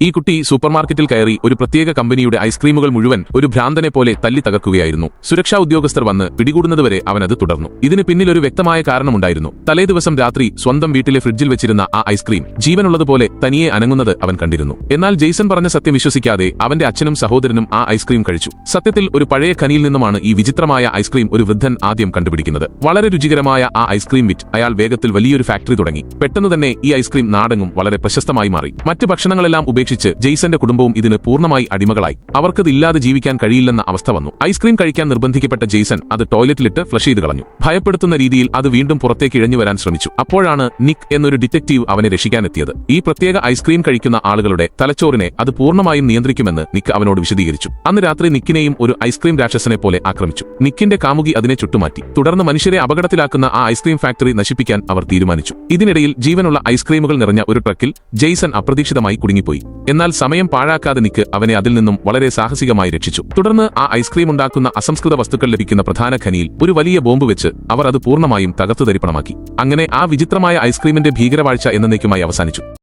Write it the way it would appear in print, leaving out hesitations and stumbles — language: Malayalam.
ഈ കുട്ടി സൂപ്പർമാർക്കറ്റിൽ കയറി ഒരു പ്രത്യേക കമ്പനിയുടെ ഐസ്ക്രീമുകൾ മുഴുവൻ ഒരു ഭ്രാന്തനെ പോലെ തല്ലി തകർക്കുകയായിരുന്നു. സുരക്ഷാ ഉദ്യോഗസ്ഥർ വന്ന് പിടികൂടുന്നതുവരെ അവനത് തുടർന്നു. ഇതിന് പിന്നിൽ ഒരു വ്യക്തമായ കാരണമുണ്ടായിരുന്നു. തലേദിവസം രാത്രി സ്വന്തം വീട്ടിലെ ഫ്രിഡ്ജിൽ വെച്ചിരുന്ന ആ ഐസ്ക്രീം ജീവനുള്ളതുപോലെ തനിയെ അനങ്ങുന്നത് അവൻ കണ്ടിരുന്നു. എന്നാൽ ജെയ്സൺ പറഞ്ഞ സത്യം വിശ്വസിക്കാതെ അവന്റെ അച്ഛനും സഹോദരനും ആ ഐസ്ക്രീം കഴിച്ചു. സത്യത്തിൽ ഒരു പഴയ ഖനിയിൽ നിന്നുമാണ് ഈ വിചിത്രമായ ഐസ്ക്രീം ഒരു വൃദ്ധൻ ആദ്യം കണ്ടുപിടിക്കുന്നത്. വളരെ രുചികരമായ ആ ഐസ്ക്രീം വിറ്റ് അയാൾ വേഗത്തിൽ വലിയൊരു ഫാക്ടറി തുടങ്ങി. പെട്ടെന്ന് തന്നെ ഈ ഐസ്ക്രീം നാടെങ്ങും വളരെ പ്രശസ്തമായി മാറി. മറ്റ് ഭക്ഷണങ്ങളെല്ലാം ഉപേക്ഷിച്ച് ജെയ്സന്റെ കുടുംബവും ഇതിന് പൂർണ്ണമായി അടിമകളായി. അവർക്കത് ഇല്ലാതെ ജീവിക്കാൻ കഴിയില്ലെന്ന അവസ്ഥ വന്നു. ഐസ്ക്രീം കഴിക്കാൻ നിർബന്ധിക്കപ്പെട്ട ജെയ്സൺ അത് ടോയ്ലറ്റിലിട്ട് ഫ്ലഷ് ചെയ്ത് കളഞ്ഞു. ഭയപ്പെടുത്തുന്ന രീതിയിൽ അത് വീണ്ടും പുറത്തേക്ക് ഇഴഞ്ഞു വരാൻ ശ്രമിച്ചു. അപ്പോഴാണ് നിക്ക് എന്നൊരു ഡിറ്റക്റ്റീവ് അവനെ രക്ഷിക്കാനെത്തിയത്. ഈ പ്രത്യേക ഐസ്ക്രീം കഴിക്കുന്ന ആളുകളുടെ തലച്ചോറിനെ അത് പൂർണ്ണമായും നിയന്ത്രിക്കുമെന്ന് നിക്ക് അവനോട് വിശദീകരിച്ചു. അന്ന് രാത്രി നിക്കിനെയും ഒരു ഐസ്ക്രീം രാക്ഷസനെ പോലെ ആക്രമിച്ചു. നിക്കിന്റെ കാമുകി അതിനെ ചുട്ടുമാറ്റി. തുടർന്ന് മനുഷ്യരെ അപകടത്തിലാക്കുന്ന ആ ഐസ്ക്രീം ഫാക്ടറി നശിപ്പിക്കാൻ അവർ തീരുമാനിച്ചു. ഇതിനിടയിൽ ജീവനുള്ള ഐസ്ക്രീമുകൾ നിറഞ്ഞ ഒരു ട്രക്കിൽ ജെയ്സൺ അപ്രതീക്ഷിതമായി കുടുങ്ങിപ്പോയി. എന്നാൽ സമയം പാഴാക്കാതെ നിക്ക് അവനെ അതിൽ നിന്നും വളരെ സാഹസികമായി രക്ഷിച്ചു. തുടർന്ന് ആ ഐസ്ക്രീം ഉണ്ടാക്കുന്ന അസംസ്കൃത വസ്തുക്കൾ ലഭിക്കുന്ന പ്രധാന ഖനിയിൽ ഒരു വലിയ ബോംബ് വെച്ച് അവർ അത് പൂർണ്ണമായും തകർത്തുതരിപ്പണമാക്കി. അങ്ങനെ ആ വിചിത്രമായ ഐസ്ക്രീമിന്റെ ഭീകരവാഴ്ച എന്നേക്കുമായി അവസാനിച്ചു.